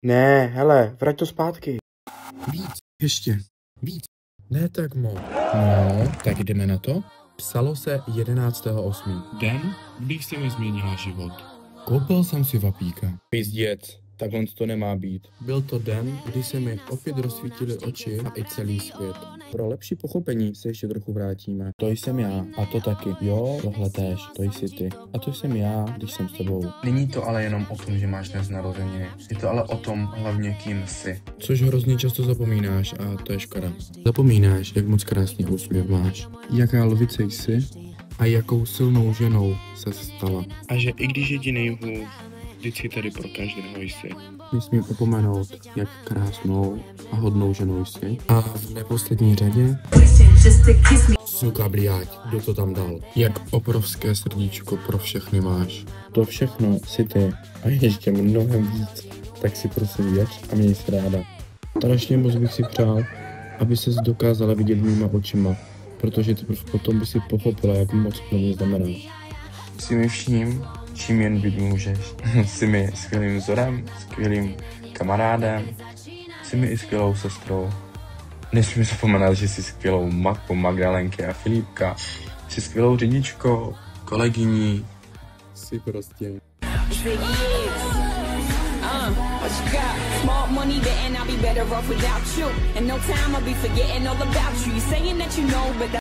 Ne, hele, vrať to zpátky. Víc, ještě, víc. Ne tak moc. No, tak jdeme na to. Psalo se 11.8. Den, když si mi změnila život. Koupil jsem si vapíka. Pizděc, takhle to nemá být. Byl to den, kdy se mi opět rozsvítily oči a i celý svět. Pro lepší pochopení se ještě trochu vrátíme. To jsem já a to taky. Jo, tohle též, to jsi ty. A to jsem já, když jsem s tebou. Není to ale jenom o tom, že máš dnes narozeniny. Je to ale o tom hlavně, kým jsi. Což hrozně často zapomínáš a to je škoda. Zapomínáš, jak moc krásný úsměv máš. Jaká lvice jsi a jakou silnou ženou se stala. A že i když je ti nejhůř, vždycky tady pro každého jsi. Nesmím opomenout, jak krásnou a hodnou ženou jsi. A v neposlední řadě... Suka bliať, kdo to tam dal? Jak obrovské srdíčko pro všechny máš. To všechno si ty a ještě mnohem víc. Tak si prosím věř a měj se ráda. Strašně moc bych si přál, aby ses dokázala vidět mýma očima, protože teprve potom by si pochopila, jak moc pro mě znamenáš. Jsi mi vším, čím jen být můžeš. Jsi mi skvělým vzorem, skvělým kamarádem, jsi mi i skvělou sestrou. Nesmím zapomenout, že jsi skvělou matkou Magdalenky a Filipka. Jsi skvělou řidičkou, kolegyní. Jsi prostě... Small money there and I'll be better off without you. And no time I'll be forgetting all about you. You saying that you know, but